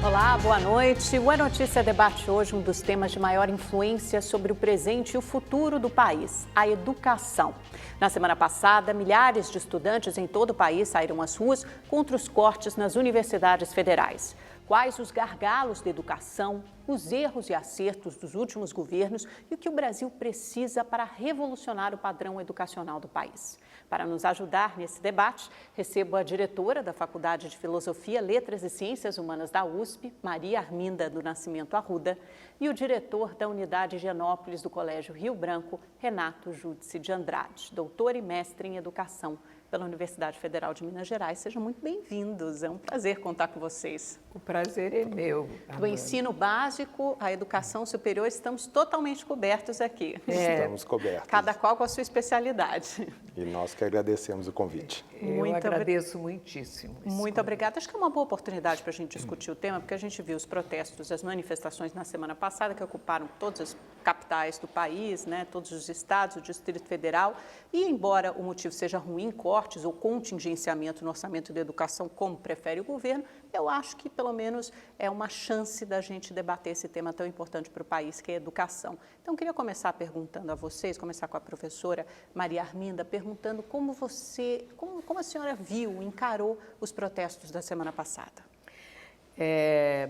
Olá, boa noite. O É Notícia debate hoje um dos temas de maior influência sobre o presente e o futuro do país, a educação. Na semana passada, milhares de estudantes em todo o país saíram às ruas contra os cortes nas universidades federais. Quais os gargalos da educação, os erros e acertos dos últimos governos e o que o Brasil precisa para revolucionar o padrão educacional do país? Para nos ajudar nesse debate, recebo a diretora da Faculdade de Filosofia, Letras e Ciências Humanas da USP, Maria Arminda do Nascimento Arruda, e o diretor da Unidade Higienópolis do Colégio Rio Branco, Renato Júdice de Andrade, doutor e mestre em Educação pela Universidade Federal de Minas Gerais. Sejam muito bem-vindos, é um prazer contar com vocês. O prazer é meu, Amanda. Do ensino básico à educação superior, estamos totalmente cobertos aqui. Estamos cobertos. Cada qual com a sua especialidade. E nós que agradecemos o convite. Eu agradeço muitíssimo. Muito obrigada. Acho que é uma boa oportunidade para a gente discutir o tema, porque a gente viu os protestos, as manifestações na semana passada, que ocuparam todas as capitais do país, né, todos os estados, o Distrito Federal, e embora o motivo seja ruim, cortes ou contingenciamento no orçamento da educação, como prefere o governo, eu acho que pelo menos é uma chance da gente debater esse tema tão importante para o país, que é a educação. Então, eu queria começar perguntando a vocês, começar com a professora Maria Arminda, perguntando como a senhora viu, encarou os protestos da semana passada.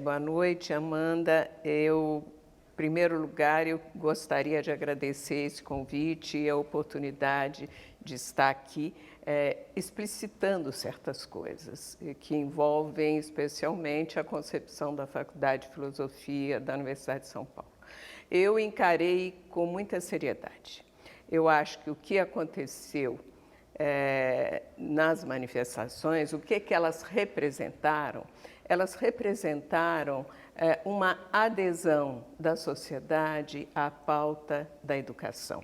Boa noite, Amanda. Em primeiro lugar, eu gostaria de agradecer esse convite e a oportunidade de estar aqui explicitando certas coisas que envolvem especialmente a concepção da Faculdade de Filosofia da Universidade de São Paulo. Eu encarei com muita seriedade. Eu acho que o que aconteceu nas manifestações, o que elas representaram? Elas representaram uma adesão da sociedade à pauta da educação.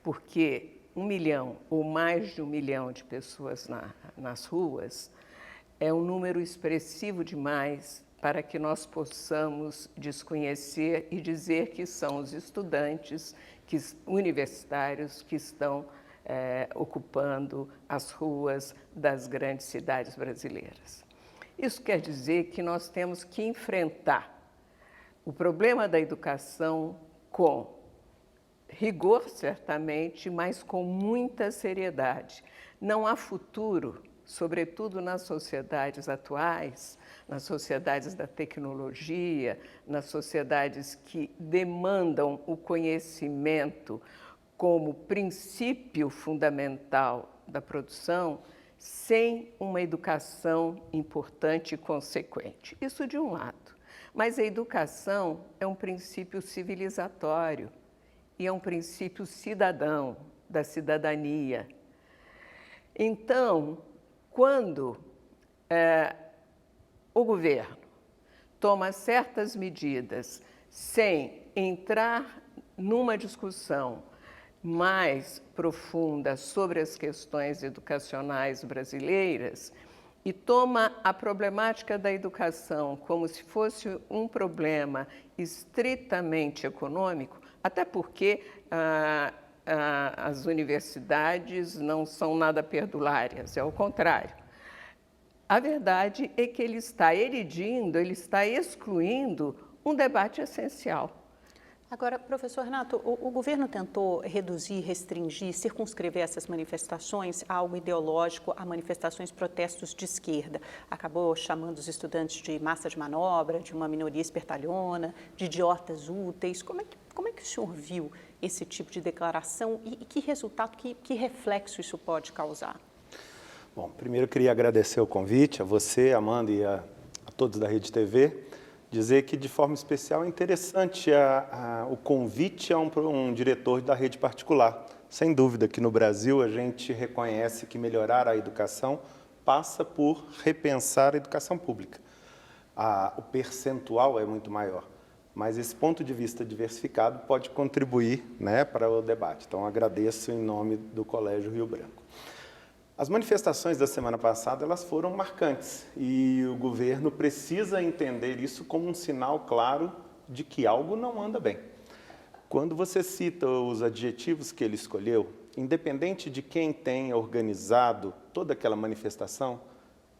Porque 1 milhão ou mais de 1 milhão de pessoas nas ruas é um número expressivo demais para que nós possamos desconhecer e dizer que são os estudantes universitários que estão ocupando as ruas das grandes cidades brasileiras. Isso quer dizer que nós temos que enfrentar o problema da educação com rigor, certamente, mas com muita seriedade. Não há futuro, sobretudo nas sociedades atuais, nas sociedades da tecnologia, nas sociedades que demandam o conhecimento como princípio fundamental da produção, sem uma educação importante e consequente. Isso de um lado. Mas a educação é um princípio civilizatório e é um princípio cidadão, da cidadania. Então, quando o governo toma certas medidas sem entrar numa discussão mais profunda sobre as questões educacionais brasileiras e toma a problemática da educação como se fosse um problema estritamente econômico, até porque as universidades não são nada perdulárias, é o contrário. A verdade é que ele está excluindo um debate essencial. Agora, professor Renato, o governo tentou reduzir, restringir, circunscrever essas manifestações a algo ideológico, a manifestações, protestos de esquerda. Acabou chamando os estudantes de massa de manobra, de uma minoria espertalhona, de idiotas úteis. Como é que o senhor viu esse tipo de declaração e que resultado, que reflexo isso pode causar? Bom, primeiro eu queria agradecer o convite a você, Amanda, e a todos da Rede TV. Dizer que, de forma especial, é interessante o convite a um diretor da rede particular. Sem dúvida que no Brasil a gente reconhece que melhorar a educação passa por repensar a educação pública. O percentual é muito maior, mas esse ponto de vista diversificado pode contribuir, né, para o debate. Então, agradeço em nome do Colégio Rio Branco. As manifestações da semana passada, elas foram marcantes e o governo precisa entender isso como um sinal claro de que algo não anda bem. Quando você cita os adjetivos que ele escolheu, independente de quem tenha organizado toda aquela manifestação,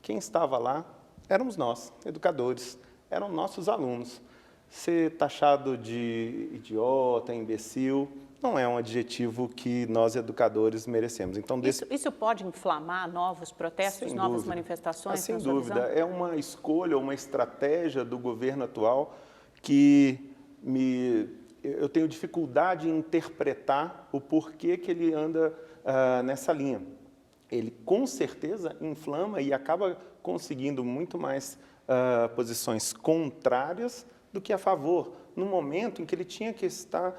quem estava lá éramos nós, educadores, eram nossos alunos. Ser taxado de idiota, imbecil, não é um adjetivo que nós, educadores, merecemos. Então, isso pode inflamar novos protestos, novas manifestações? Sem dúvida. É uma escolha, uma estratégia do governo atual que eu tenho dificuldade em interpretar o porquê que ele anda nessa linha. Ele, com certeza, inflama e acaba conseguindo muito mais posições contrárias do que a favor, no momento em que ele tinha que estar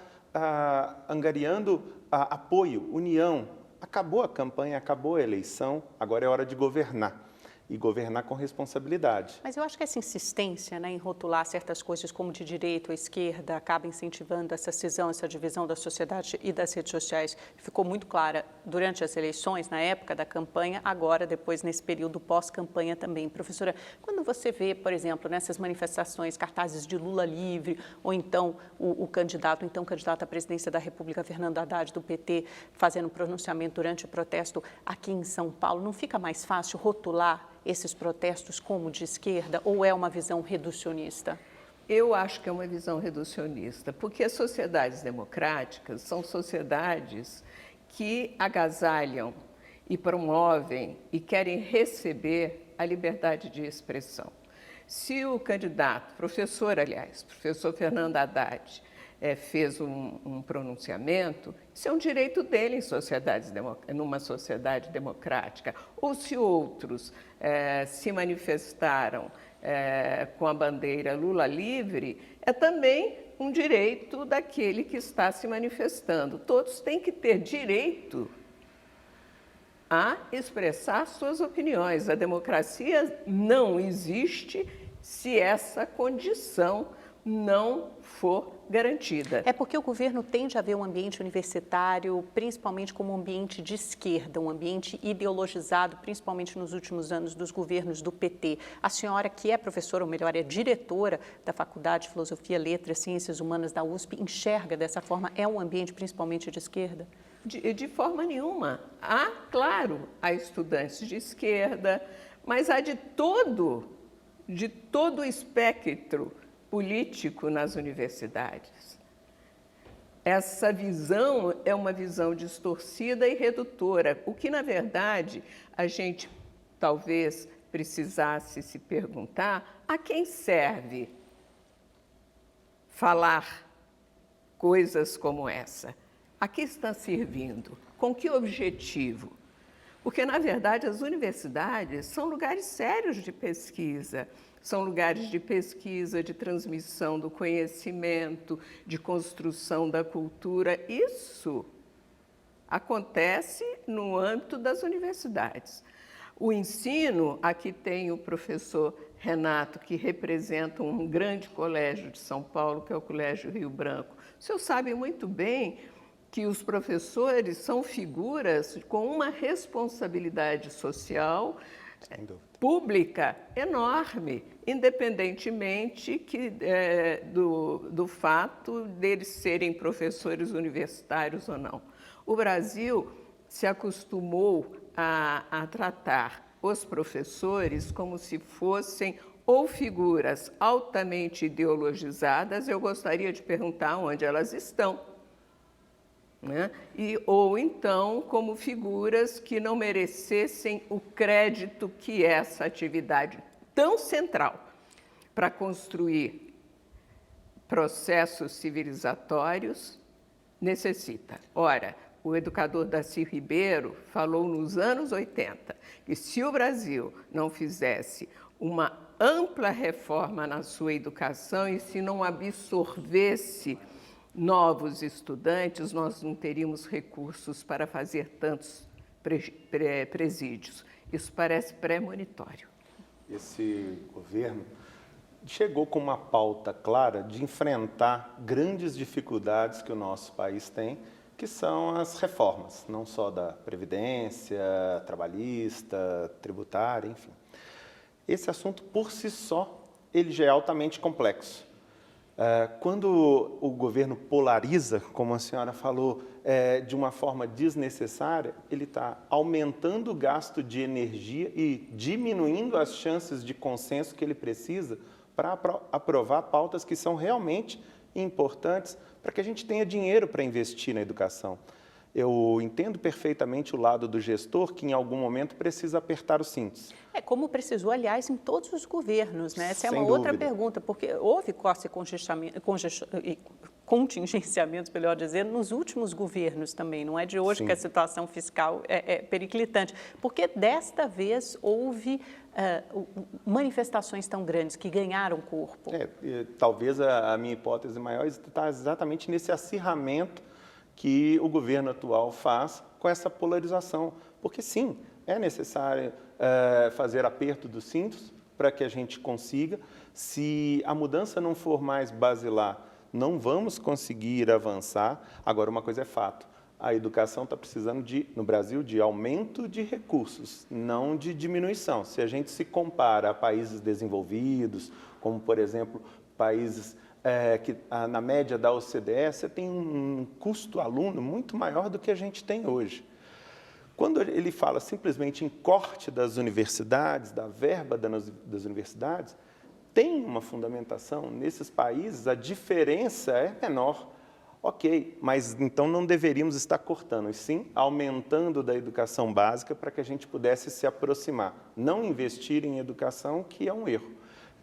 angariando apoio, união. Acabou a campanha, acabou a eleição, agora é hora de governar. E governar com responsabilidade. Mas eu acho que essa insistência, né, em rotular certas coisas como de direita ou esquerda acaba incentivando essa cisão, essa divisão da sociedade e das redes sociais. Ficou muito clara durante as eleições, na época da campanha, agora, depois, nesse período pós-campanha também. Professora, quando você vê, por exemplo, nessas manifestações, cartazes de Lula livre, ou então o candidato à presidência da República, Fernando Haddad, do PT, fazendo um pronunciamento durante o protesto aqui em São Paulo, não fica mais fácil rotular esses protestos como de esquerda, ou é uma visão reducionista? Eu acho que é uma visão reducionista, porque as sociedades democráticas são sociedades que agasalham e promovem e querem receber a liberdade de expressão. Se o candidato, professor Fernando Haddad, fez um pronunciamento, isso é um direito dele numa sociedade democrática. Ou se outros se manifestaram com a bandeira Lula livre, é também um direito daquele que está se manifestando. Todos têm que ter direito a expressar suas opiniões. A democracia não existe se essa condição não for garantida. É porque o governo tende a ver o ambiente universitário, principalmente como um ambiente de esquerda, um ambiente ideologizado, principalmente nos últimos anos dos governos do PT. A senhora, que é professora, ou melhor, é diretora da Faculdade de Filosofia, Letras, Ciências Humanas da USP, enxerga dessa forma? É um ambiente principalmente de esquerda? De forma nenhuma. Claro, há estudantes de esquerda, mas há de todo o espectro político nas universidades. Essa visão é uma visão distorcida e redutora, o que, na verdade, a gente talvez precisasse se perguntar: a quem serve falar coisas como essa? A que está servindo? Com que objetivo? Porque, na verdade, as universidades são lugares sérios de pesquisa. São lugares de pesquisa, de transmissão do conhecimento, de construção da cultura. Isso acontece no âmbito das universidades. O ensino, aqui tem o professor Renato, que representa um grande colégio de São Paulo, que é o Colégio Rio Branco. O senhor sabe muito bem que os professores são figuras com uma responsabilidade social pública enorme, independentemente do fato deles serem professores universitários ou não. O Brasil se acostumou a tratar os professores como se fossem ou figuras altamente ideologizadas. Eu gostaria de perguntar onde elas estão, né? Ou então como figuras que não merecessem o crédito que essa atividade tão central para construir processos civilizatórios necessita. Ora, o educador Darcy Ribeiro falou nos anos 80 que se o Brasil não fizesse uma ampla reforma na sua educação e se não absorvesse novos estudantes, nós não teríamos recursos para fazer tantos presídios. Isso parece premonitório. Esse governo chegou com uma pauta clara de enfrentar grandes dificuldades que o nosso país tem, que são as reformas, não só da Previdência, trabalhista, tributária, enfim. Esse assunto, por si só, ele já é altamente complexo. Quando o governo polariza, como a senhora falou, de uma forma desnecessária, ele está aumentando o gasto de energia e diminuindo as chances de consenso que ele precisa para aprovar pautas que são realmente importantes para que a gente tenha dinheiro para investir na educação. Eu entendo perfeitamente o lado do gestor que, em algum momento, precisa apertar os cintos. Como precisou, aliás, em todos os governos, né? Essa é uma Sem outra dúvida. pergunta, porque houve corte e contingenciamentos, melhor dizer, nos últimos governos também. Não é de hoje Sim. que a situação fiscal é periclitante. Porque desta vez houve manifestações tão grandes que ganharam corpo. Talvez a minha hipótese maior está exatamente nesse acirramento que o governo atual faz com essa polarização. Porque, sim, é necessário fazer aperto dos cintos para que a gente consiga. Se a mudança não for mais basilar, não vamos conseguir avançar. Agora, uma coisa é fato, a educação está precisando, no Brasil, de aumento de recursos, não de diminuição. Se a gente se compara a países desenvolvidos, como, por exemplo, países que na média da OCDE, você tem um custo aluno muito maior do que a gente tem hoje. Quando ele fala simplesmente em corte das universidades, da verba das universidades, tem uma fundamentação. Nesses países, a diferença é menor. Ok, mas então não deveríamos estar cortando, e sim aumentando da educação básica para que a gente pudesse se aproximar. Não investir em educação, que é um erro.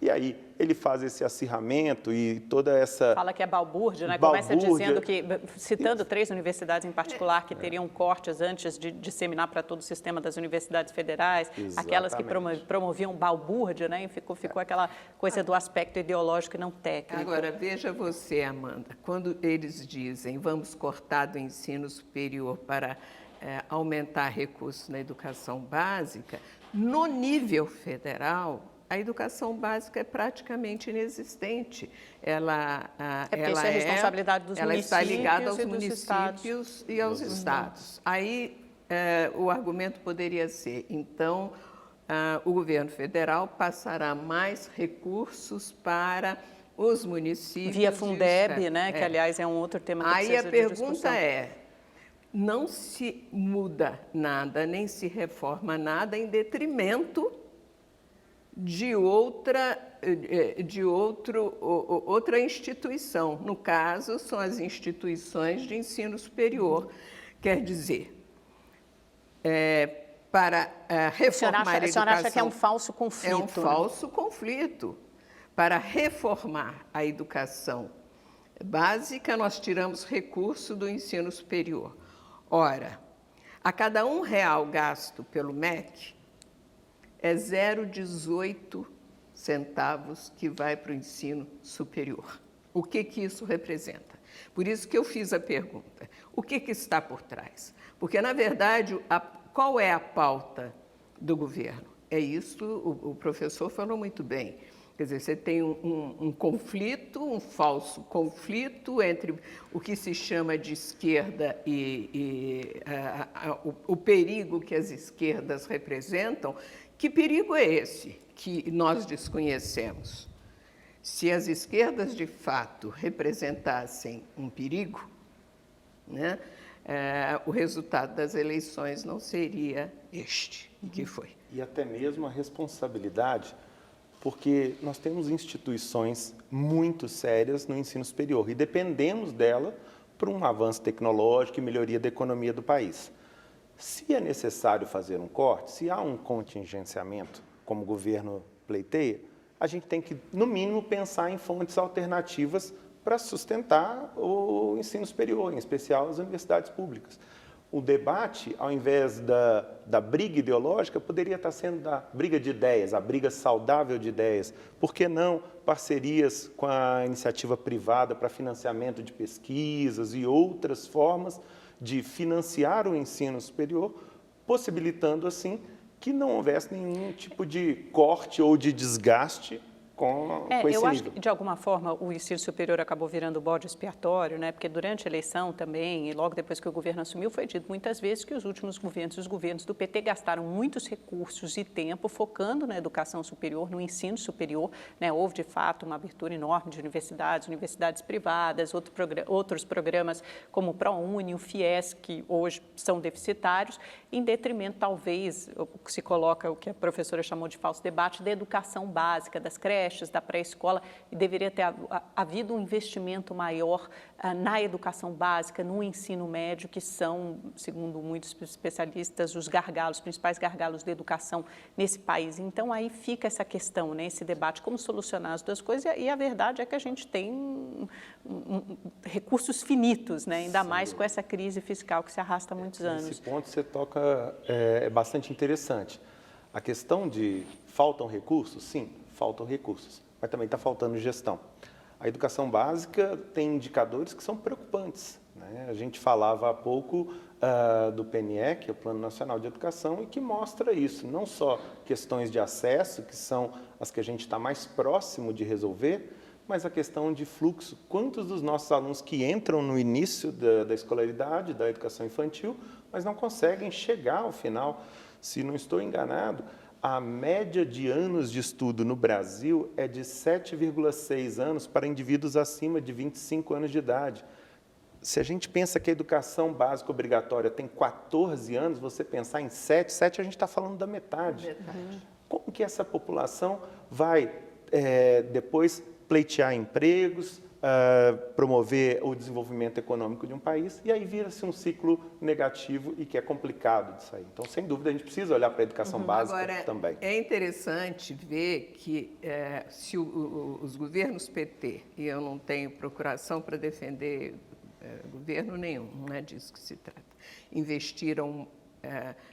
E aí ele faz esse acirramento e toda essa... Fala que é balbúrdia, né? Balbúrdia. Começa dizendo que, citando 3 universidades em particular que teriam cortes antes de disseminar para todo o sistema das universidades federais, aquelas que promoviam balbúrdia, né? E ficou aquela coisa do aspecto ideológico e não técnico. Agora, veja você, Amanda, quando eles dizem vamos cortar do ensino superior para aumentar recursos na educação básica, no nível federal, a educação básica é praticamente inexistente. Ela isso é responsabilidade dos municípios está ligada aos e dos municípios e aos estados. Aí o argumento poderia ser, então, o governo federal passará mais recursos para os municípios. Via Fundeb, né? Que, aliás, é um outro tema que precisa de discussão. Aí a pergunta é, não se muda nada, nem se reforma nada em detrimento de outra instituição. No caso, são as instituições de ensino superior. Quer dizer, para reformar a educação... A senhora acha que é um falso conflito? É um falso conflito. Para reformar a educação básica, nós tiramos recurso do ensino superior. Ora, a cada R$1 gasto pelo MEC, é 0,18 centavos que vai para o ensino superior. O que isso representa? Por isso que eu fiz a pergunta. O que está por trás? Porque, na verdade, qual é a pauta do governo? É isso, o professor falou muito bem. Quer dizer, você tem um conflito, um falso conflito entre o que se chama de esquerda e o perigo que as esquerdas representam. Que perigo é esse que nós desconhecemos? Se as esquerdas, de fato, representassem um perigo, né, o resultado das eleições não seria este que foi. E até mesmo a responsabilidade, porque nós temos instituições muito sérias no ensino superior e dependemos dela para um avanço tecnológico e melhoria da economia do país. Se é necessário fazer um corte, se há um contingenciamento, como o governo pleiteia, a gente tem que, no mínimo, pensar em fontes alternativas para sustentar o ensino superior, em especial as universidades públicas. O debate, ao invés da briga ideológica, poderia estar sendo da briga de ideias, a briga saudável de ideias. Por que não parcerias com a iniciativa privada para financiamento de pesquisas e outras formas de financiar o ensino superior, possibilitando, assim, que não houvesse nenhum tipo de corte ou de desgaste com esse eu acho nível. que, de alguma forma, o ensino superior acabou virando bode expiatório, né? Porque durante a eleição também, e logo depois que o governo assumiu, foi dito muitas vezes que os últimos governos, os governos do PT, gastaram muitos recursos e tempo focando na educação superior, no ensino superior, né? Houve, de fato, uma abertura enorme de universidades privadas, outros programas como o ProUni, o FIES, que hoje são deficitários, em detrimento, talvez, o que se coloca, o que a professora chamou de falso debate, da educação básica, das creches, da pré-escola, e deveria ter havido um investimento maior na educação básica, no ensino médio, que são, segundo muitos especialistas, os principais gargalos da educação nesse país. Então, aí fica essa questão, né, esse debate, como solucionar as duas coisas, e a verdade é que a gente tem recursos finitos, né, ainda mais com essa crise fiscal que se arrasta há muitos anos. Esse ponto você toca é bastante interessante. A questão de faltam recursos, sim, faltam recursos, mas também está faltando gestão. A educação básica tem indicadores que são preocupantes, né? A gente falava há pouco do PNE, que é o Plano Nacional de Educação, e que mostra isso, não só questões de acesso, que são as que a gente está mais próximo de resolver, mas a questão de fluxo. Quantos dos nossos alunos que entram no início da escolaridade, da educação infantil, mas não conseguem chegar ao final? Se não estou enganado, a média de anos de estudo no Brasil é de 7,6 anos para indivíduos acima de 25 anos de idade. Se a gente pensa que a educação básica obrigatória tem 14 anos, você pensar em 7 a gente está falando da metade. Como que essa população vai depois pleitear empregos, promover o desenvolvimento econômico de um país, e aí vira-se um ciclo negativo e que é complicado de sair. Então, sem dúvida, a gente precisa olhar para a educação básica. Agora, também. É interessante ver que se os governos PT, e eu não tenho procuração para defender governo nenhum, não é disso que se trata, investiram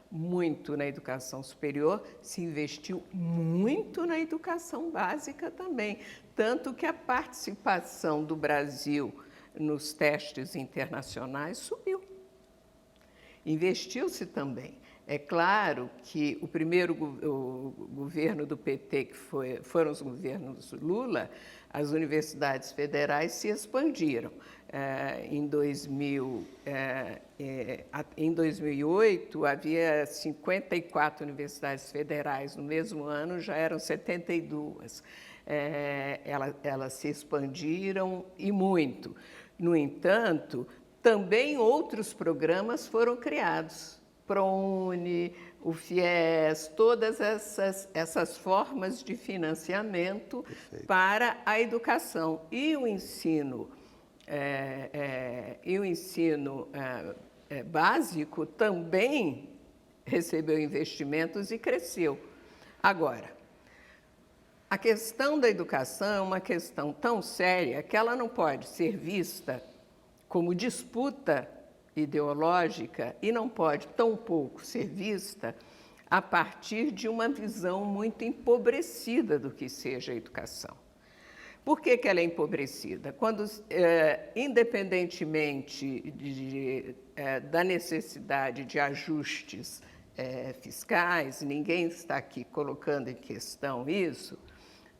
muito na educação superior, se investiu muito na educação básica também. Tanto que a participação do Brasil nos testes internacionais subiu. Investiu-se também. É claro que o primeiro governo do PT, que foram os governos Lula, as universidades federais se expandiram. Em 2008, havia 54 universidades federais. No mesmo ano, já eram 72. Elas se expandiram e muito. No entanto, também outros programas foram criados. ProUni, o FIES, todas essas formas de financiamento para a educação. E o ensino, básico também recebeu investimentos e cresceu. Agora, a questão da educação é uma questão tão séria que ela não pode ser vista como disputa ideológica e não pode, tampouco, ser vista a partir de uma visão muito empobrecida do que seja a educação. Por que ela é empobrecida? Quando, independentemente da necessidade de ajustes fiscais, ninguém está aqui colocando em questão isso,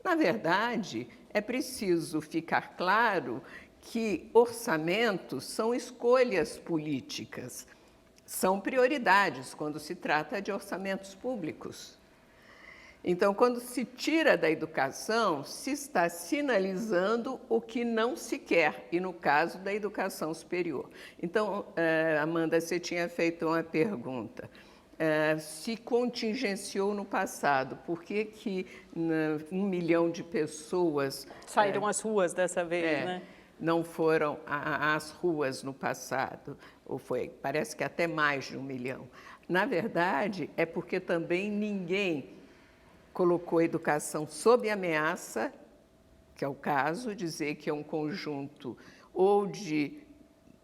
na verdade, é preciso ficar claro que orçamentos são escolhas políticas, são prioridades quando se trata de orçamentos públicos. Então, quando se tira da educação, se está sinalizando o que não se quer, e no caso da educação superior. Então, Amanda, você tinha feito uma pergunta. Se contingenciou no passado, por que 1 milhão de pessoas... Saíram às ruas dessa vez, né? Não foram às ruas no passado, parece que até mais de 1 milhão. Na verdade, é porque também ninguém colocou a educação sob ameaça, que é o caso, dizer que é um conjunto ou de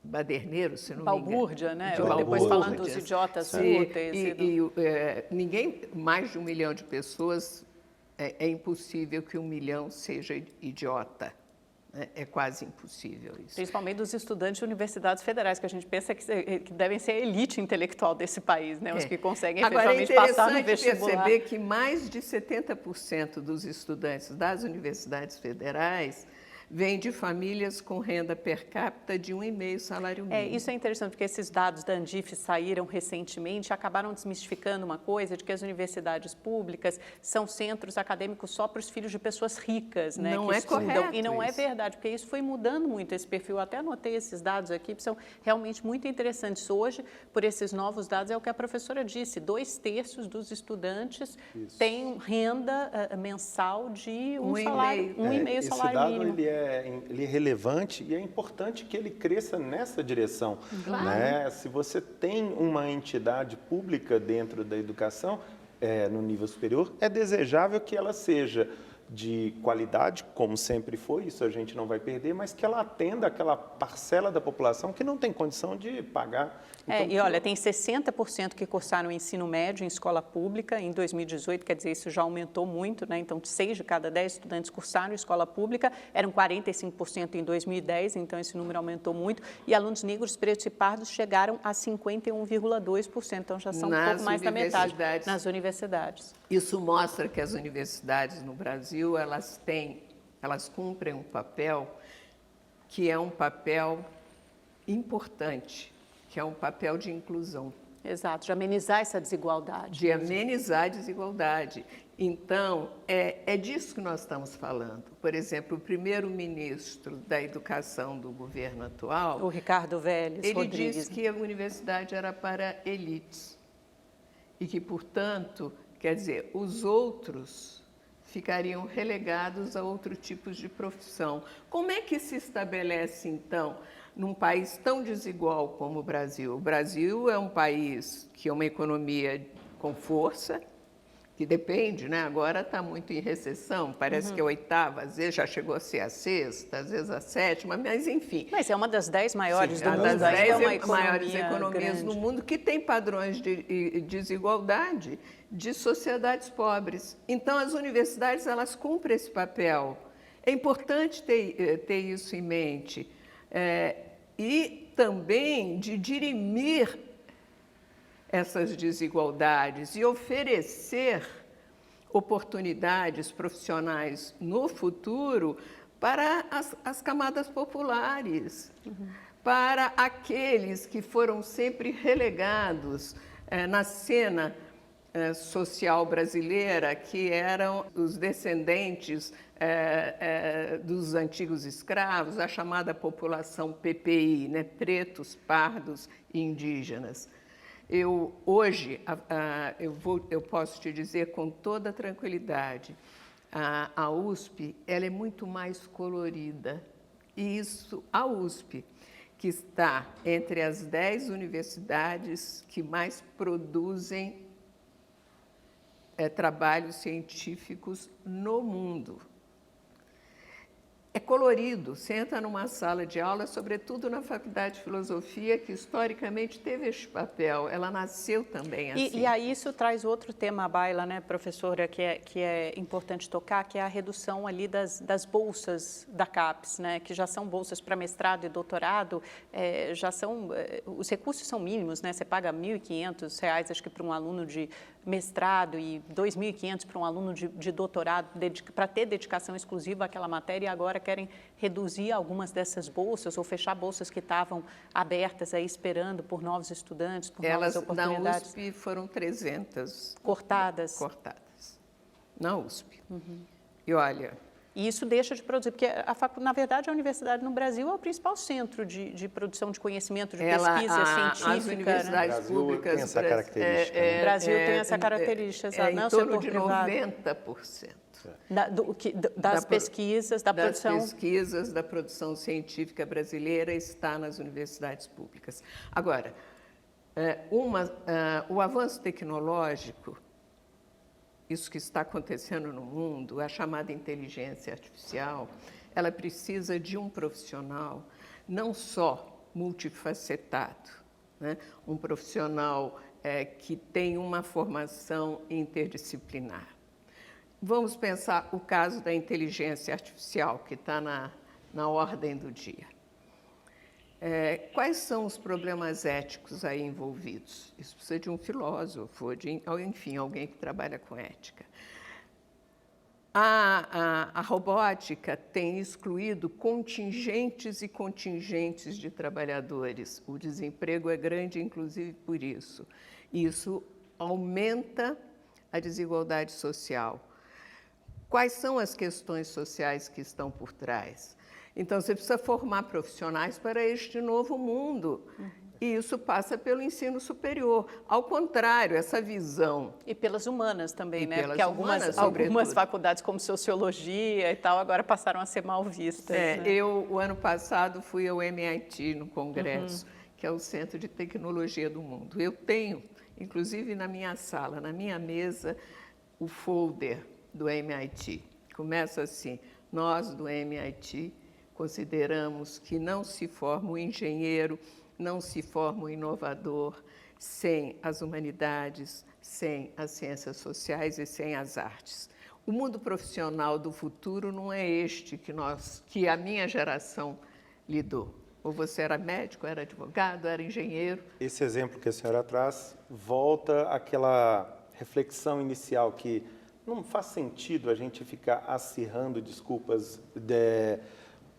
baderneiros, se não me engano. Balbúrdia, né? Depois falando dos idiotas úteis. Ninguém, mais de 1 milhão de pessoas, é impossível que 1 milhão seja idiota. É quase impossível isso. Principalmente dos estudantes de universidades federais, que a gente pensa que devem ser a elite intelectual desse país, né? Os que conseguem efetivamente passar no vestibular. Agora, é interessante perceber que mais de 70% dos estudantes das universidades federais vêm de famílias com renda per capita de 1,5 salário mínimo. Isso é interessante, porque esses dados da Andif saíram recentemente e acabaram desmistificando uma coisa de que as universidades públicas são centros acadêmicos só para os filhos de pessoas ricas, né? Não que é estudam. correto E não é isso. verdade, porque isso foi mudando muito esse perfil. Eu até anotei esses dados aqui, que são realmente muito interessantes. Hoje, por esses novos dados, é o que a professora disse, 2/3 dos estudantes têm renda mensal de um salário, 1,5 salário mínimo. Ele é relevante e é importante que ele cresça nessa direção. Claro. Né? Se você tem uma entidade pública dentro da educação, no nível superior, é desejável que ela seja de qualidade, como sempre foi, isso a gente não vai perder, mas que ela atenda aquela parcela da população que não tem condição de pagar. Então, E olha, tem 60% que cursaram o ensino médio em escola pública em 2018, quer dizer, isso já aumentou muito, né? Então, 6 de cada 10 estudantes cursaram escola pública, eram 45% em 2010, então esse número aumentou muito, e alunos negros, pretos e pardos chegaram a 51,2%, então já são um pouco mais da metade nas universidades. Isso mostra que as universidades no Brasil, elas cumprem um papel que é um papel importante, que é um papel de inclusão. Exato, de amenizar essa desigualdade. De amenizar a desigualdade. Então, é disso que nós estamos falando. Por exemplo, o primeiro-ministro da Educação do governo atual, o Ricardo Vélez ele Rodrigues, disse que a universidade era para elites e que, portanto, quer dizer, os outros ficariam relegados a outros tipos de profissão. Como é que se estabelece, então, num país tão desigual como o Brasil? O Brasil é um país que é uma economia com força, que depende, né? Agora está muito em recessão, parece que é a 8ª, às vezes já chegou a ser a 6ª, às vezes a 7ª, mas enfim. Mas é uma das 10 maiores do mundo, das 10 é uma maiores economias grande no mundo, que tem padrões de desigualdade de sociedades pobres. Então, as universidades, elas cumprem esse papel. É importante ter isso em mente. E também de dirimir essas desigualdades e oferecer oportunidades profissionais no futuro para as camadas populares, para aqueles que foram sempre relegados na cena social brasileira, que eram os descendentes dos antigos escravos, a chamada população PPI, né? Pretos, pardos e indígenas. Hoje, eu posso te dizer com toda tranquilidade, a USP ela é muito mais colorida. E isso, a USP, que está entre as 10 universidades que mais produzem trabalhos científicos no mundo. É colorido, você entra numa sala de aula, sobretudo na Faculdade de Filosofia, que historicamente teve este papel, ela nasceu também assim. E aí isso traz outro tema à baila, né, professora, que é importante tocar, que é a redução ali das bolsas da CAPES, né, que já são bolsas para mestrado e doutorado, os recursos são mínimos, né, você paga R$ 1.500, acho que para um aluno de mestrado e R$ 2.500 para um aluno de doutorado, para ter dedicação exclusiva àquela matéria, e agora querem reduzir algumas dessas bolsas ou fechar bolsas que estavam abertas aí esperando por novos estudantes, por novas oportunidades. Na USP foram 300 cortadas na USP. E olha, e isso deixa de produzir, porque na verdade a universidade no Brasil é o principal centro de produção de conhecimento, de pesquisa científica. As universidades públicas tem essa característica. O Brasil tem essa característica, em torno de 90%. Das pesquisas, da produção. Das pesquisas, da produção científica brasileira está nas universidades públicas. Agora, o avanço tecnológico, isso que está acontecendo no mundo, a chamada inteligência artificial, ela precisa de um profissional não só multifacetado, né? Um profissional que tem uma formação interdisciplinar. Vamos pensar o caso da inteligência artificial, que está na ordem do dia. Quais são os problemas éticos aí envolvidos? Isso precisa de um filósofo, enfim, alguém que trabalha com ética. A robótica tem excluído contingentes e contingentes de trabalhadores. O desemprego é grande, inclusive, por isso. Isso aumenta a desigualdade social. Quais são as questões sociais que estão por trás? Então, você precisa formar profissionais para este novo mundo. E isso passa pelo ensino superior. Ao contrário, essa visão... E pelas humanas também, né? Porque algumas faculdades, como sociologia e tal, agora passaram a ser mal vistas. Né? O ano passado, fui ao MIT, no congresso, que é o Centro de Tecnologia do Mundo. Eu tenho, inclusive na minha sala, na minha mesa, o folder do MIT. Começa assim: nós do MIT consideramos que não se forma um engenheiro, não se forma um inovador sem as humanidades, sem as ciências sociais e sem as artes. O mundo profissional do futuro não é este que a minha geração lidou. Ou você era médico, era advogado, era engenheiro. Esse exemplo que a senhora traz volta àquela reflexão inicial que não faz sentido a gente ficar acirrando desculpas de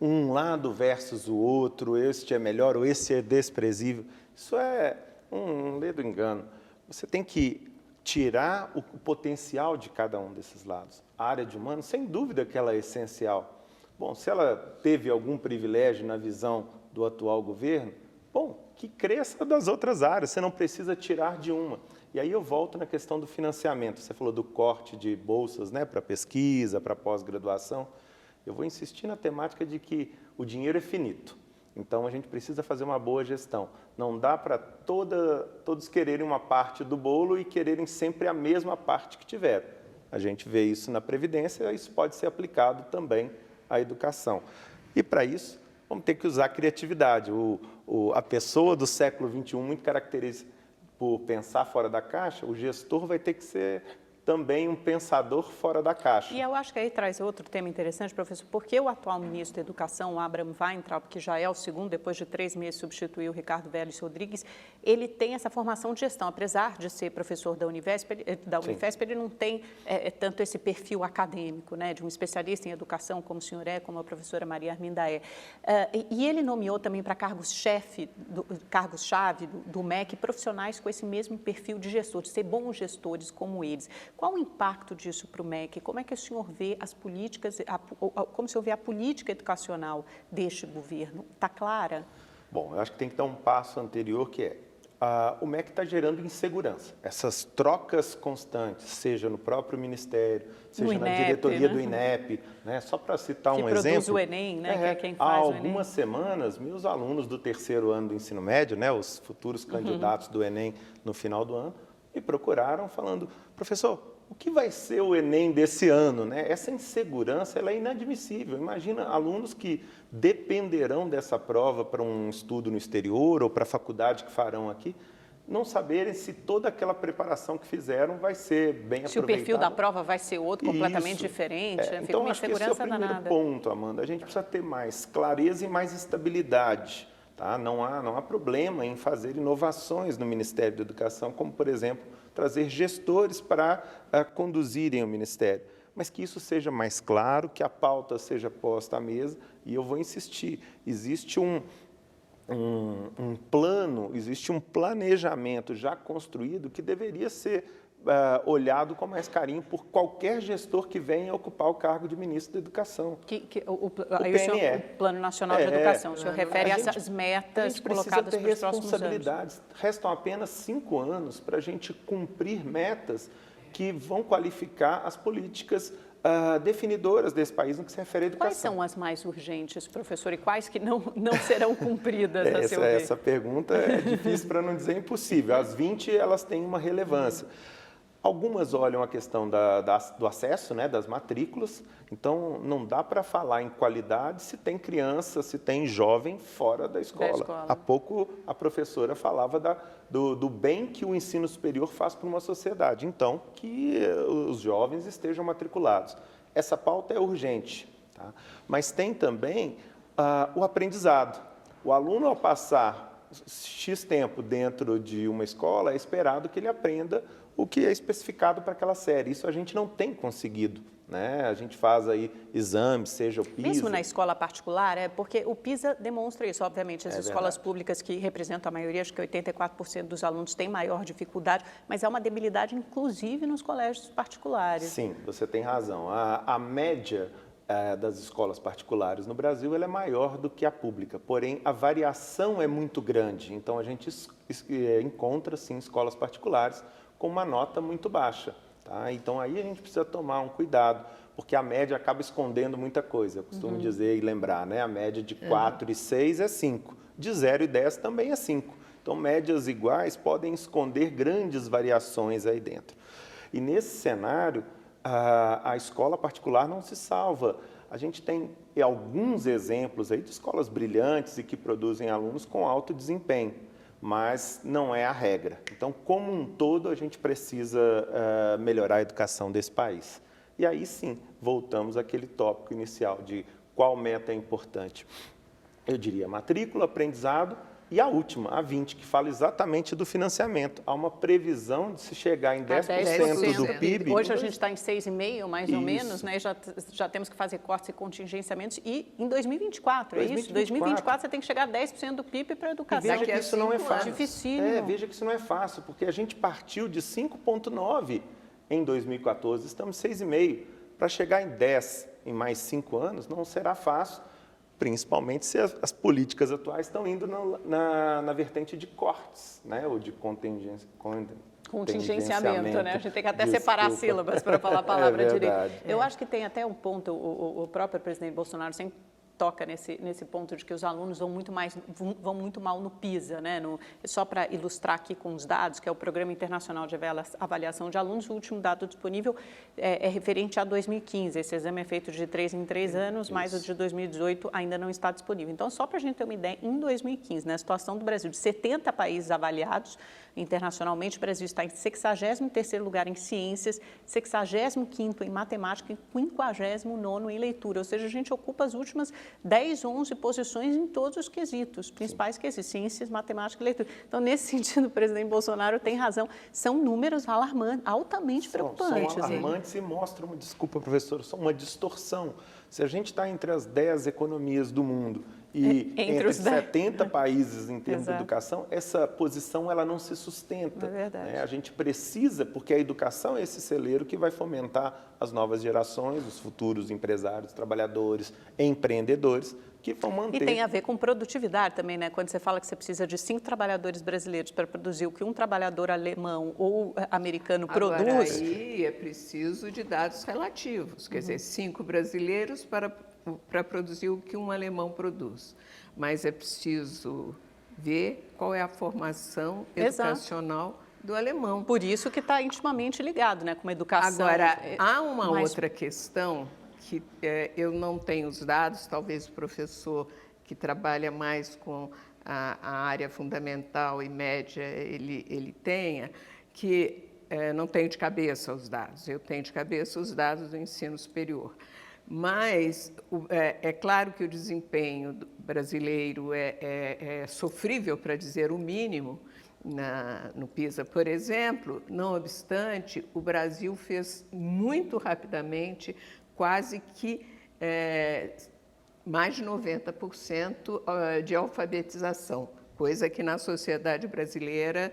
um lado versus o outro, este é melhor ou esse é desprezível. Isso é um ledo engano. Você tem que tirar o potencial de cada um desses lados. A área de humanos, sem dúvida que ela é essencial. Bom, se ela teve algum privilégio na visão do atual governo, bom, que cresça das outras áreas, você não precisa tirar de uma. E aí eu volto na questão do financiamento. Você falou do corte de bolsas, né, para pesquisa, para pós-graduação. Eu vou insistir na temática de que o dinheiro é finito. Então, a gente precisa fazer uma boa gestão. Não dá para todos quererem uma parte do bolo e quererem sempre a mesma parte que tiveram. A gente vê isso na Previdência, e isso pode ser aplicado também à educação. E, para isso, vamos ter que usar a criatividade. A pessoa do século XXI, muito caracterizada por pensar fora da caixa, o gestor vai ter que ser também um pensador fora da caixa. E eu acho que aí traz outro tema interessante, professor, porque o atual ministro da Educação, o Abraham Weintraub, que já é o segundo, depois de 3 meses substituiu o Ricardo Vélez Rodrigues, ele tem essa formação de gestão, apesar de ser professor da Unifesp, ele não tem tanto esse perfil acadêmico, né, de um especialista em educação, como o senhor é, como a professora Maria Arminda é. E ele nomeou também para cargos-chave do MEC profissionais com esse mesmo perfil de gestor, de ser bons gestores como eles. Qual o impacto disso para o MEC? Como é que o senhor vê as políticas, como o senhor vê a política educacional deste governo? Está clara? Bom, eu acho que tem que dar um passo anterior, que o MEC está gerando insegurança. Essas trocas constantes, seja no próprio Ministério, seja INEP, na diretoria, né, do INEP, né? Só para citar um exemplo. Que produz o Enem, né? Que é quem faz o Enem. Há algumas semanas, meus alunos do 3º ano do ensino médio, né, os futuros candidatos do Enem no final do ano, me procuraram falando: professor, o que vai ser o Enem desse ano? Né? Essa insegurança ela é inadmissível. Imagina alunos que dependerão dessa prova para um estudo no exterior ou para a faculdade que farão aqui, não saberem se toda aquela preparação que fizeram vai ser bem aproveitada. Se o perfil da prova vai ser outro, completamente diferente. Fica então, uma acho que esse é o primeiro ponto, Amanda. A gente precisa ter mais clareza e mais estabilidade. Tá? Não há problema em fazer inovações no Ministério da Educação, como, por exemplo, trazer gestores para conduzirem o Ministério. Mas que isso seja mais claro, que a pauta seja posta à mesa, e eu vou insistir. Existe um plano, existe um planejamento já construído que deveria ser olhado com mais carinho por qualquer gestor que venha ocupar o cargo de ministro da Educação. O PNE. O Plano Nacional de Educação, o senhor refere a essas metas colocadas para os próximos anos. Restam apenas 5 anos para a gente cumprir metas que vão qualificar as políticas definidoras desse país no que se refere à educação. Quais são as mais urgentes, professor, e quais que não serão cumpridas, a seu ver? Essa pergunta é difícil para não dizer impossível. As 20, elas têm uma relevância. Algumas olham a questão do acesso, né, das matrículas, então não dá para falar em qualidade se tem criança, se tem jovem fora da escola. Há pouco a professora falava do bem que o ensino superior faz para uma sociedade, então que os jovens estejam matriculados. Essa pauta é urgente, tá? Mas tem também O aprendizado. O aluno, ao passar X tempo dentro de uma escola, é esperado que ele aprenda o que é especificado para aquela série. Isso a gente não tem conseguido, né? A gente faz aí exames, seja o PISA... Mesmo na escola particular, porque o PISA demonstra isso, obviamente, as escolas públicas que representam a maioria, acho que 84% dos alunos têm maior dificuldade, mas é uma debilidade, inclusive, nos colégios particulares. Sim, você tem razão. A média das escolas particulares no Brasil ela é maior do que a pública, porém a variação é muito grande, então a gente encontra, sim, escolas particulares com uma nota muito baixa. Tá? Então, aí a gente precisa tomar um cuidado, porque a média acaba escondendo muita coisa. Eu costumo dizer e lembrar, né? A média de 4 e 6 é 5, de 0 e 10 também é 5. Então, médias iguais podem esconder grandes variações aí dentro. E nesse cenário, a escola particular não se salva. A gente tem alguns exemplos aí de escolas brilhantes e que produzem alunos com alto desempenho, mas não é a regra. Então, como um todo, a gente precisa melhorar a educação desse país. E aí sim, voltamos àquele tópico inicial de qual meta é importante. Eu diria matrícula, aprendizado e a última, a 20, que fala exatamente do financiamento. Há uma previsão de se chegar em 10% do PIB. Hoje a gente está em 6,5%, mais ou menos, né? Já temos que fazer cortes e contingenciamentos. E em 2024, é isso? 2024 você tem que chegar a 10% do PIB para a educação. E veja que isso não é fácil. Dificílimo. Veja que isso não é fácil, porque a gente partiu de 5,9% em 2014, estamos em 6,5%. Para chegar em 10% em mais 5 anos, não será fácil, principalmente se as políticas atuais estão indo na vertente de cortes, né? Ou de contingenciamento, né? A gente tem que até separar as sílabas para falar a palavra direito. Eu acho que tem até um ponto, o próprio presidente Bolsonaro sempre toca nesse ponto de que os alunos vão muito mal no PISA, né? Só para ilustrar aqui com os dados, que é o Programa Internacional de Avaliação de Alunos, o último dado disponível é referente a 2015. Esse exame é feito de 3 em 3 anos, mas o de 2018 ainda não está disponível. Então, só para a gente ter uma ideia, em 2015, na situação do Brasil, de 70 países avaliados internacionalmente, o Brasil está em 63º lugar em ciências, 65º em matemática e 59º em leitura. Ou seja, a gente ocupa as últimas 10, 11 posições em todos os quesitos, principais quesitos, ciências, matemática e leitura. Então, nesse sentido, o presidente Bolsonaro tem razão. São números alarmantes, altamente preocupantes. São alarmantes e mostram, desculpa, professor, são uma distorção. Se a gente está entre as 10 economias do mundo e entre 70 países em termos de educação, essa posição ela não se sustenta. É verdade. A gente precisa, porque a educação é esse celeiro que vai fomentar as novas gerações, os futuros empresários, trabalhadores, empreendedores, que vão manter. E tem a ver com produtividade também, né? Quando você fala que você precisa de 5 trabalhadores brasileiros para produzir o que um trabalhador alemão ou americano produz. Agora, aí é preciso de dados relativos, quer dizer, 5 brasileiros para produzir o que um alemão produz. Mas é preciso ver qual é a formação educacional do alemão. Por isso que está intimamente ligado, né, com a educação. Agora, há uma outra questão que eu não tenho os dados, talvez o professor que trabalha mais com a área fundamental e média ele tenha, que não tenho de cabeça os dados, eu tenho de cabeça os dados do ensino superior. Mas é claro que o desempenho brasileiro é sofrível, para dizer o mínimo, no PISA, por exemplo. Não obstante, o Brasil fez muito rapidamente, quase que mais de 90% de alfabetização, coisa que na sociedade brasileira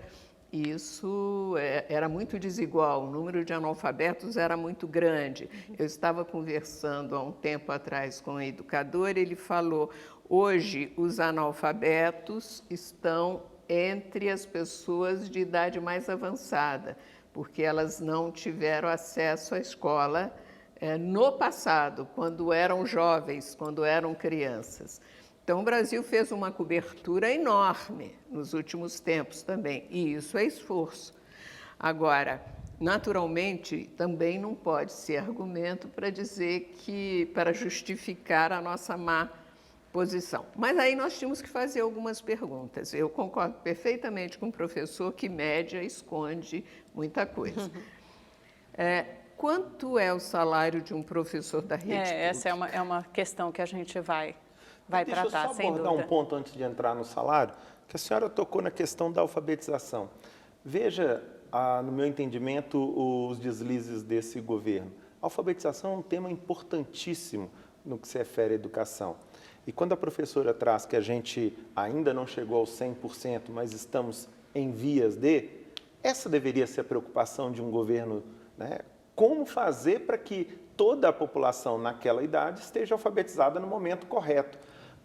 isso era muito desigual, o número de analfabetos era muito grande. Eu estava conversando há um tempo atrás com um educador, ele falou, hoje os analfabetos estão entre as pessoas de idade mais avançada, porque elas não tiveram acesso à escola no passado, quando eram jovens, quando eram crianças. Então, o Brasil fez uma cobertura enorme nos últimos tempos também, e isso é esforço. Agora, naturalmente, também não pode ser argumento para dizer para justificar a nossa má posição. Mas aí nós tínhamos que fazer algumas perguntas. Eu concordo perfeitamente com o professor que média esconde muita coisa. Quanto é o salário de um professor da rede pública? Essa é uma questão que a gente vai vai tratar, sem dúvida. Deixa eu só abordar um ponto antes de entrar no salário, que a senhora tocou na questão da alfabetização. Veja, no meu entendimento, os deslizes desse governo. A alfabetização é um tema importantíssimo no que se refere à educação. E quando a professora traz que a gente ainda não chegou aos 100%, mas estamos em vias de, essa deveria ser a preocupação de um governo, né? Como fazer para que toda a população naquela idade esteja alfabetizada no momento correto?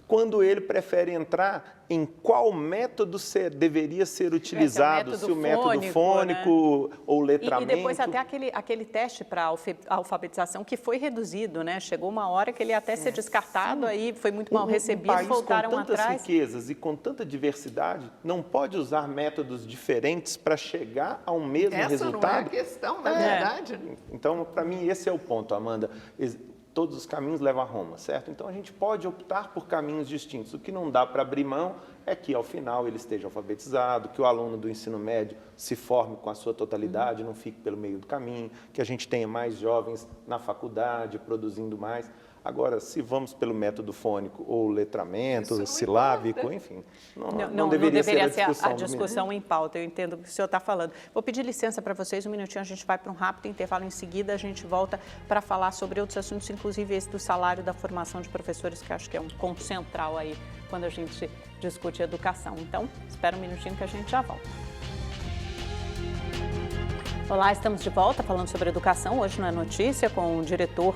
Quando ele prefere entrar em qual método deveria ser utilizado, se o método fônico, né? Ou letramento. E depois até aquele teste para alfabetização que foi reduzido, né? Chegou uma hora que ele ia até ser descartado, aí foi muito mal recebido, voltaram atrás. Com tantas riquezas e com tanta diversidade, não pode usar métodos diferentes para chegar a um mesmo resultado? Essa não é a questão, na verdade. Então, para mim, esse é o ponto, Amanda. Todos os caminhos levam a Roma, certo? Então, a gente pode optar por caminhos distintos. O que não dá para abrir mão é que, ao final, ele esteja alfabetizado, que o aluno do ensino médio se forme com a sua totalidade, não fique pelo meio do caminho, que a gente tenha mais jovens na faculdade, produzindo mais. Agora, se vamos pelo método fônico ou letramento, silábico, enfim, não deveria ser a discussão em pauta. Eu entendo o que o senhor está falando. Vou pedir licença para vocês, um minutinho, a gente vai para um rápido intervalo. Em seguida, a gente volta para falar sobre outros assuntos, inclusive esse do salário da formação de professores, que acho que é um ponto central aí quando a gente discute educação. Então, espera um minutinho que a gente já volta. Olá, estamos de volta falando sobre educação. Hoje não é notícia com o diretor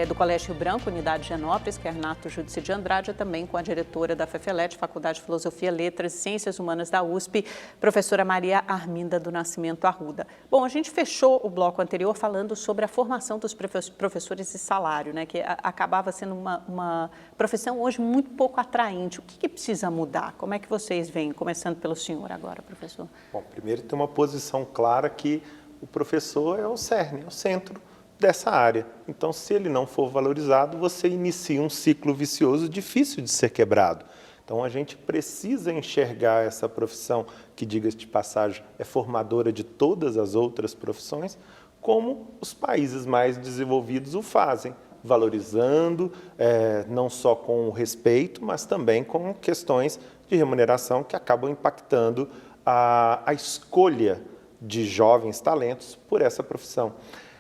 do Colégio Rio Branco, Unidade de Higienópolis, que é Renato Judici de Andrade, e também com a diretora da FEFELET, Faculdade de Filosofia, Letras e Ciências Humanas da USP, professora Maria Arminda do Nascimento Arruda. Bom, a gente fechou o bloco anterior falando sobre a formação dos professores e salário, né, que acabava sendo uma profissão hoje muito pouco atraente. O que precisa mudar? Como é que vocês veem? Começando pelo senhor agora, professor. Bom, primeiro tem uma posição clara que o professor é o cerne, é o centro dessa área. Então, se ele não for valorizado, você inicia um ciclo vicioso difícil de ser quebrado. Então, a gente precisa enxergar essa profissão, que, diga-se de passagem, é formadora de todas as outras profissões, como os países mais desenvolvidos o fazem, valorizando, não só com o respeito, mas também com questões de remuneração que acabam impactando a escolha de jovens talentos por essa profissão.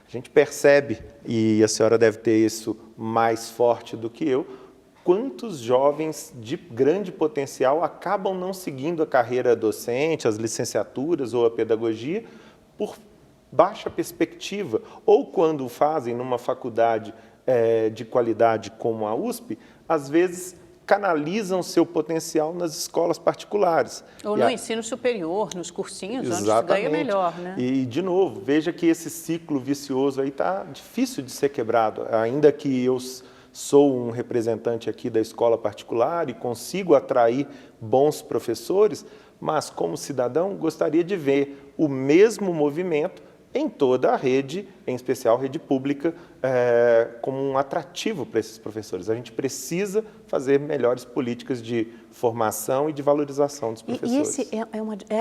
A gente percebe, e a senhora deve ter isso mais forte do que eu, quantos jovens de grande potencial acabam não seguindo a carreira docente, as licenciaturas ou a pedagogia por baixa perspectiva, ou quando o fazem numa faculdade de qualidade como a USP, às vezes canalizam seu potencial nas escolas particulares. Ou no ensino superior, nos cursinhos, onde se ganha melhor, né? E, de novo, veja que esse ciclo vicioso aí está difícil de ser quebrado. Ainda que eu sou um representante aqui da escola particular e consigo atrair bons professores, mas, como cidadão, gostaria de ver o mesmo movimento em toda a rede, em especial a rede pública, como um atrativo para esses professores. A gente precisa fazer melhores políticas de formação e de valorização dos professores. E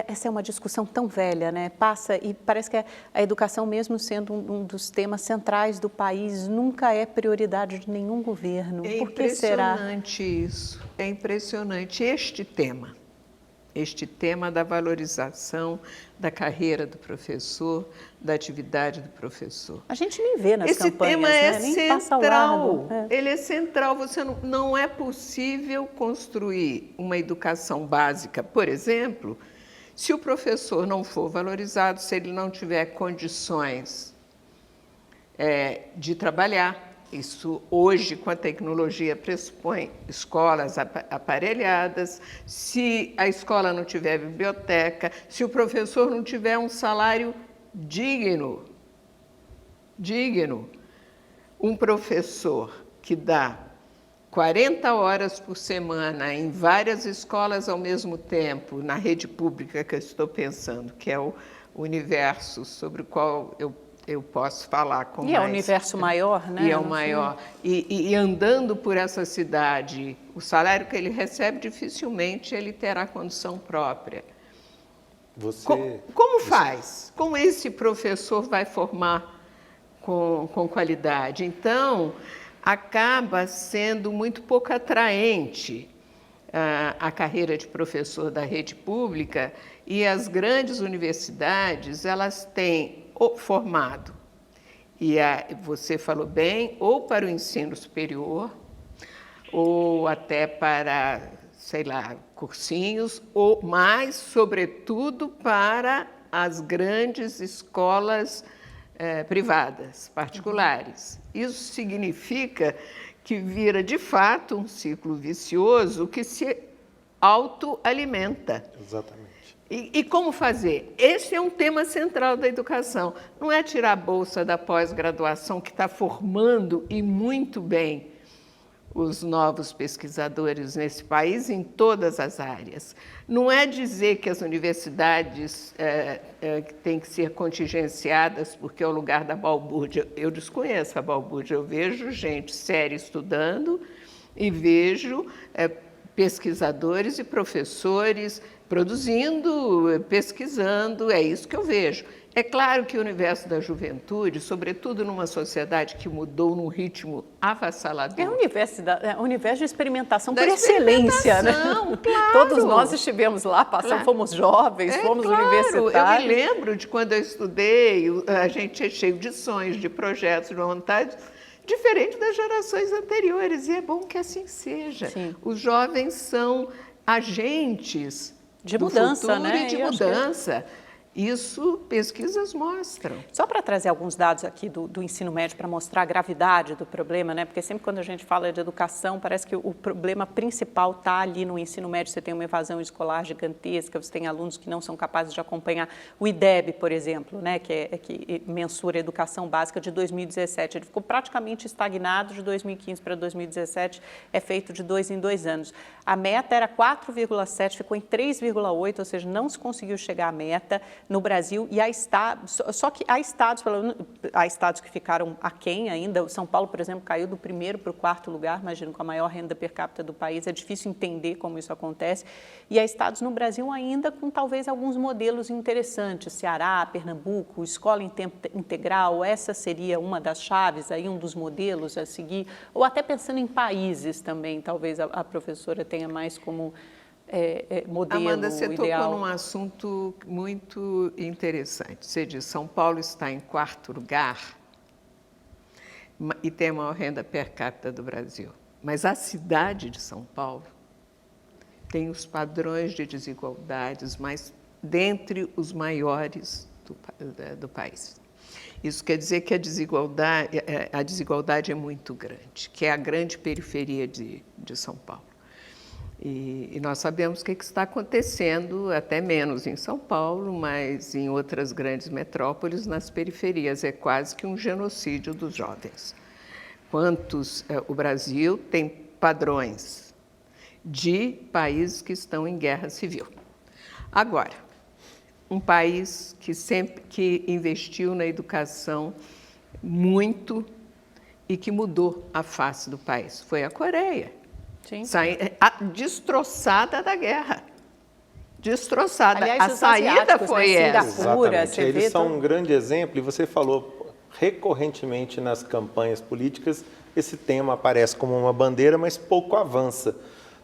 essa é uma discussão tão velha, né? Passa e parece que a educação, mesmo sendo um dos temas centrais do país, nunca é prioridade de nenhum governo. Por que será? É impressionante isso, é impressionante este tema da valorização da carreira do professor, da atividade do professor. A gente nem vê nas campanhas, tema né? Nem passa ao lado. Ele é central. Você não é possível construir uma educação básica, por exemplo, se o professor não for valorizado, se ele não tiver condições de trabalhar. Isso, hoje, com a tecnologia, pressupõe escolas aparelhadas, se a escola não tiver biblioteca, se o professor não tiver um salário digno. Um professor que dá 40 horas por semana em várias escolas ao mesmo tempo, na rede pública que eu estou pensando, que é o universo sobre o qual eu posso falar com mais... E é o universo maior, né? E é o maior. E andando por essa cidade, o salário que ele recebe, dificilmente ele terá condição própria. Como faz? Como esse professor vai formar com qualidade? Então, acaba sendo muito pouco atraente a carreira de professor da rede pública, e as grandes universidades, elas têm formado, e você falou bem, ou para o ensino superior, ou até para, sei lá, cursinhos, ou mais, sobretudo, para as grandes escolas privadas, particulares. Isso significa que vira, de fato, um ciclo vicioso que se autoalimenta. Exatamente. E como fazer? Esse é um tema central da educação. Não é tirar a bolsa da pós-graduação, que está formando, e muito bem, os novos pesquisadores nesse país em todas as áreas. Não é dizer que as universidades têm que ser contingenciadas porque é o lugar da balbúrdia. Eu desconheço a balbúrdia, eu vejo gente séria estudando e vejo pesquisadores e professores produzindo, pesquisando, é isso que eu vejo. É claro que o universo da juventude, sobretudo numa sociedade que mudou num ritmo avassalador... É o universo de experimentação por excelência, né? Claro. Todos nós estivemos lá, fomos jovens, fomos universitários. Eu me lembro de quando eu estudei, a gente é cheio de sonhos, de projetos, de vontades, diferente das gerações anteriores, e é bom que assim seja. Sim. Os jovens são agentes de mudança, futuro, né? E de mudança. Isso pesquisas mostram. Só para trazer alguns dados aqui do ensino médio para mostrar a gravidade do problema, né? Porque sempre quando a gente fala de educação, parece que o problema principal está ali no ensino médio. Você tem uma evasão escolar gigantesca, você tem alunos que não são capazes de acompanhar. O IDEB, por exemplo, né? que mensura a educação básica de 2017, ele ficou praticamente estagnado de 2015 para 2017, é feito de 2 em 2 anos. A meta era 4,7, ficou em 3,8, ou seja, não se conseguiu chegar à meta no Brasil, e só que há estados que ficaram aquém ainda. O São Paulo, por exemplo, caiu do 1º para o 4º lugar, imagino, com a maior renda per capita do país, é difícil entender como isso acontece, e há estados no Brasil ainda com talvez alguns modelos interessantes, Ceará, Pernambuco, escola em tempo integral, essa seria uma das chaves, aí um dos modelos a seguir, ou até pensando em países também, talvez a professora tenha mais como modelo Amanda, você ideal. tocou num assunto muito interessante. Você diz, São Paulo está em 4º lugar e tem a maior renda per capita do Brasil. Mas a cidade de São Paulo tem os padrões de desigualdades dentre os maiores do país. Isso quer dizer que a desigualdade é muito grande, que é a grande periferia de São Paulo. E nós sabemos o que está acontecendo, até menos em São Paulo, mas em outras grandes metrópoles, nas periferias. É quase que um genocídio dos jovens. O Brasil tem padrões de países que estão em guerra civil. Agora, um país que investiu na educação muito e que mudou a face do país foi a Coreia. Sim. Destroçada da guerra. Destroçada. Aliás, a saída foi essa. Singapura, eles são um grande exemplo, e você falou recorrentemente nas campanhas políticas, esse tema aparece como uma bandeira, mas pouco avança.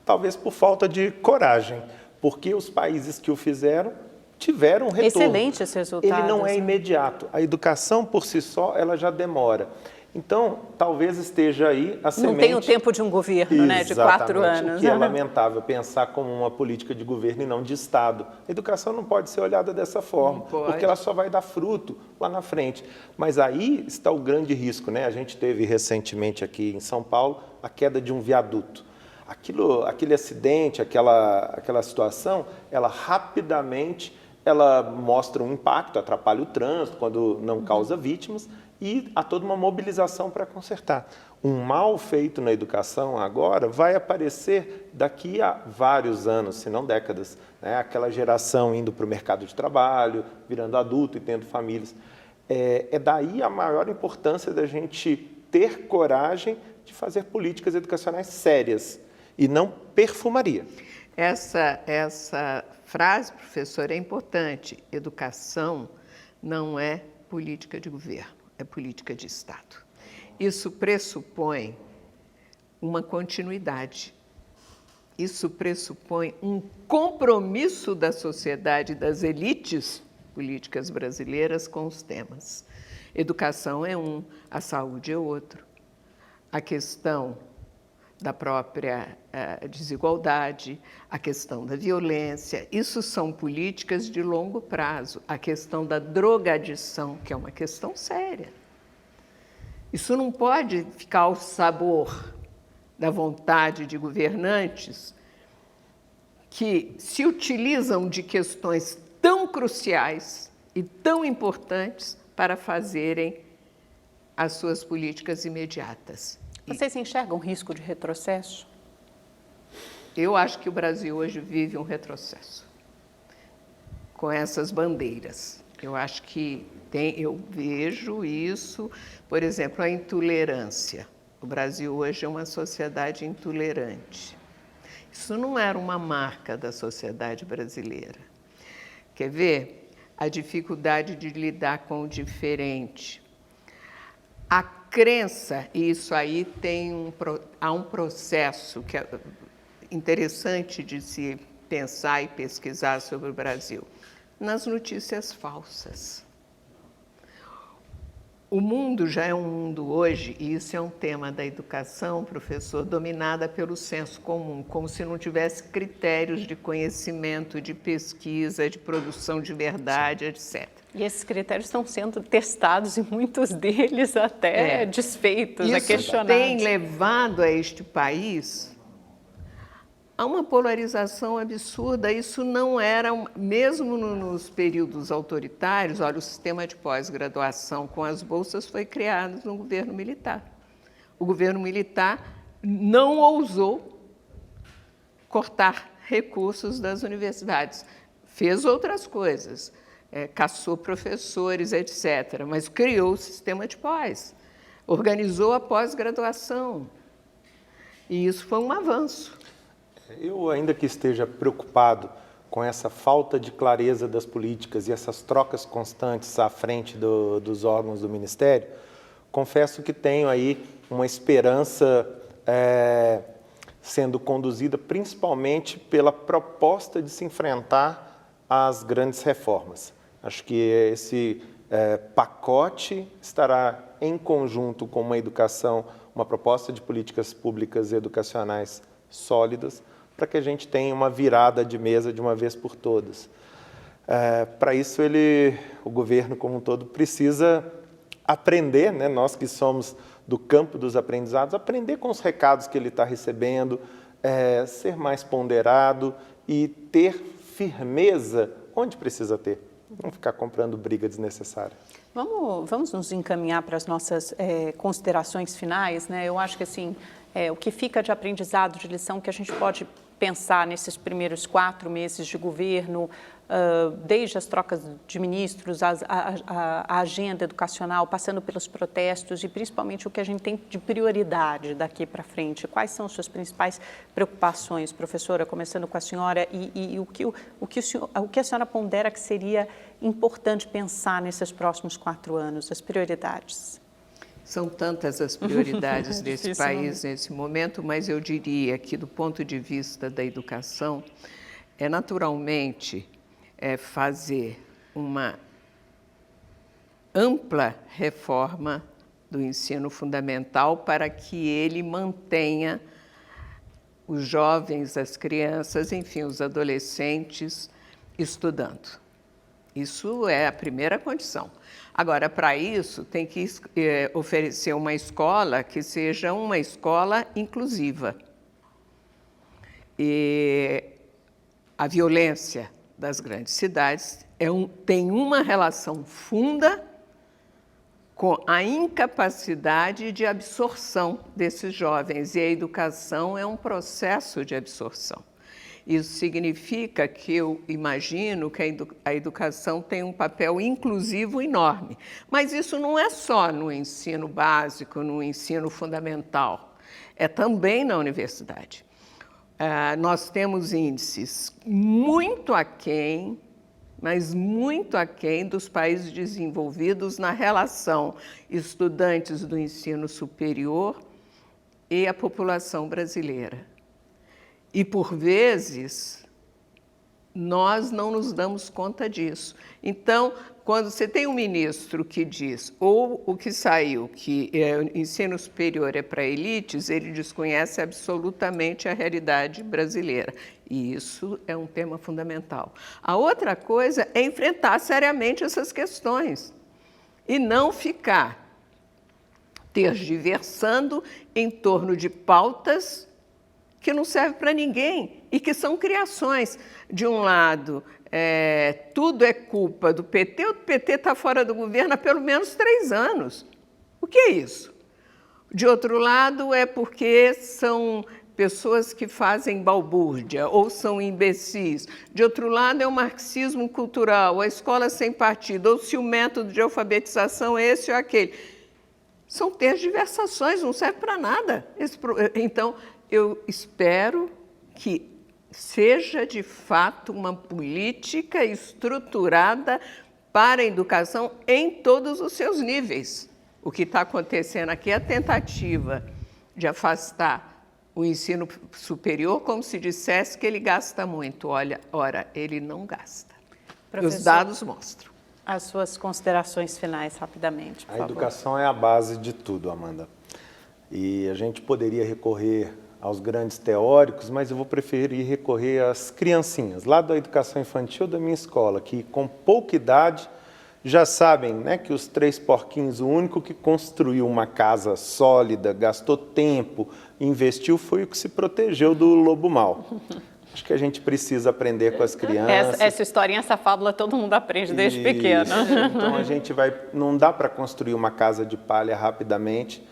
Talvez por falta de coragem, porque os países que o fizeram tiveram um retorno. Excelente esse resultado. Ele não é imediato. A educação, por si só, ela já demora. Então, talvez esteja aí a semente... Não tem o tempo de um governo, né, de 4 anos. O que é lamentável pensar como uma política de governo e não de Estado. A educação não pode ser olhada dessa forma, porque ela só vai dar fruto lá na frente. Mas aí está o grande risco, né? A gente teve recentemente aqui em São Paulo a queda de um viaduto. Aquele acidente, aquela situação, ela rapidamente mostra um impacto, atrapalha o trânsito quando não causa vítimas, e há toda uma mobilização para consertar. Um mal feito na educação agora vai aparecer daqui a vários anos, se não décadas, né? Aquela geração indo para o mercado de trabalho, virando adulto e tendo famílias. É daí a maior importância da gente ter coragem de fazer políticas educacionais sérias e não perfumaria. Essa frase, professor, é importante. Educação não é política de governo, é política de Estado. Isso pressupõe uma continuidade. Isso pressupõe um compromisso da sociedade, das elites políticas brasileiras com os temas. Educação é um, a saúde é outro. A questão da própria desigualdade, a questão da violência, isso são políticas de longo prazo. A questão da drogadição, que é uma questão séria. Isso não pode ficar ao sabor da vontade de governantes que se utilizam de questões tão cruciais e tão importantes para fazerem as suas políticas imediatas. Vocês enxergam risco de retrocesso? Eu acho que o Brasil hoje vive um retrocesso com essas bandeiras. Eu acho que eu vejo isso, por exemplo, a intolerância. O Brasil hoje é uma sociedade intolerante. Isso não era uma marca da sociedade brasileira. Quer ver? A dificuldade de lidar com o diferente. A crença, e isso aí há um processo que é interessante de se pensar e pesquisar sobre o Brasil, nas notícias falsas. O mundo já é um mundo hoje, e isso é um tema da educação, professor, dominada pelo senso comum, como se não tivesse critérios de conhecimento, de pesquisa, de produção de verdade, etc. E esses critérios estão sendo testados e muitos deles até desfeitos, questionados. Isso tem levado a este país a uma polarização absurda. Isso não era, mesmo nos períodos autoritários, olha, o sistema de pós-graduação com as bolsas foi criado no governo militar. O governo militar não ousou cortar recursos das universidades, fez outras coisas, caçou professores, etc., mas criou o sistema de pós, organizou a pós-graduação, e isso foi um avanço. Eu, ainda que esteja preocupado com essa falta de clareza das políticas e essas trocas constantes à frente dos órgãos do Ministério, confesso que tenho aí uma esperança sendo conduzida principalmente pela proposta de se enfrentar às grandes reformas. Acho que esse pacote estará em conjunto com uma educação, uma proposta de políticas públicas educacionais sólidas, para que a gente tenha uma virada de mesa de uma vez por todas. Para isso, o governo como um todo precisa aprender, né? Nós que somos do campo dos aprendizados, aprender com os recados que ele está recebendo, ser mais ponderado e ter firmeza onde precisa ter. Não ficar comprando briga desnecessária. Vamos nos encaminhar para as nossas considerações finais, né? Eu acho que assim, o que fica de aprendizado, de lição que a gente pode pensar nesses primeiros 4 meses de governo, desde as trocas de ministros, a agenda educacional, passando pelos protestos e principalmente o que a gente tem de prioridade daqui para frente. Quais são as suas principais preocupações, professora, começando com a senhora, e o que a senhora pondera que seria importante pensar nesses próximos 4 anos, as prioridades? São tantas as prioridades desse país nesse momento, mas eu diria que, do ponto de vista da educação, naturalmente fazer uma ampla reforma do ensino fundamental para que ele mantenha os jovens, as crianças, enfim, os adolescentes estudando. Isso é a primeira condição. Agora, para isso, tem que oferecer uma escola que seja uma escola inclusiva. E a violência das grandes cidades tem uma relação funda com a incapacidade de absorção desses jovens, e a educação é um processo de absorção. Isso significa que eu imagino que a educação tem um papel inclusivo enorme. Mas isso não é só no ensino básico, no ensino fundamental, é também na universidade. Nós temos índices muito aquém, mas muito aquém dos países desenvolvidos na relação estudantes do ensino superior e a população brasileira. E, por vezes, nós não nos damos conta disso. Então, quando você tem um ministro que diz, ou o que saiu, que o ensino superior é para elites, ele desconhece absolutamente a realidade brasileira. E isso é um tema fundamental. A outra coisa é enfrentar seriamente essas questões e não ficar tergiversando em torno de pautas que não servem para ninguém e que são criações. De um lado, tudo é culpa do PT, o PT está fora do governo há pelo menos 3 anos. O que é isso? De outro lado, é porque são pessoas que fazem balbúrdia ou são imbecis. De outro lado, é o marxismo cultural, a escola sem partido, ou se o método de alfabetização é esse ou aquele. São tergiversações, não serve para nada. Então, eu espero que seja, de fato, uma política estruturada para a educação em todos os seus níveis. O que está acontecendo aqui é a tentativa de afastar o ensino superior como se dissesse que ele gasta muito. Ora, ele não gasta. Professor, os dados mostram. As suas considerações finais, rapidamente, por favor. A educação é a base de tudo, Amanda. E a gente poderia recorrer aos grandes teóricos, mas eu vou preferir recorrer às criancinhas, lá da educação infantil da minha escola, que com pouca idade já sabem, né, que os 3 porquinhos, o único que construiu uma casa sólida, gastou tempo, investiu, foi o que se protegeu do lobo mau. Acho que a gente precisa aprender com as crianças. Essa historinha, essa fábula, todo mundo aprende desde pequeno. Então, a gente não dá para construir uma casa de palha rapidamente,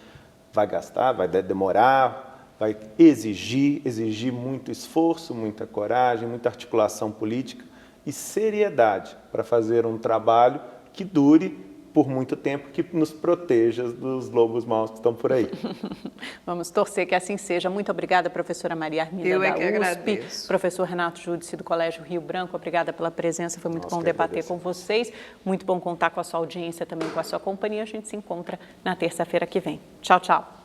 vai gastar, vai demorar, vai exigir muito esforço, muita coragem, muita articulação política e seriedade para fazer um trabalho que dure por muito tempo, que nos proteja dos lobos maus que estão por aí. Vamos torcer que assim seja. Muito obrigada, professora Maria Arminda da USP. Agradeço. Professor Renato Júdice, do Colégio Rio Branco, obrigada pela presença, foi muito bom debater com vocês. Muito bom contar com a sua audiência, também com a sua companhia. A gente se encontra na terça-feira que vem. Tchau, tchau.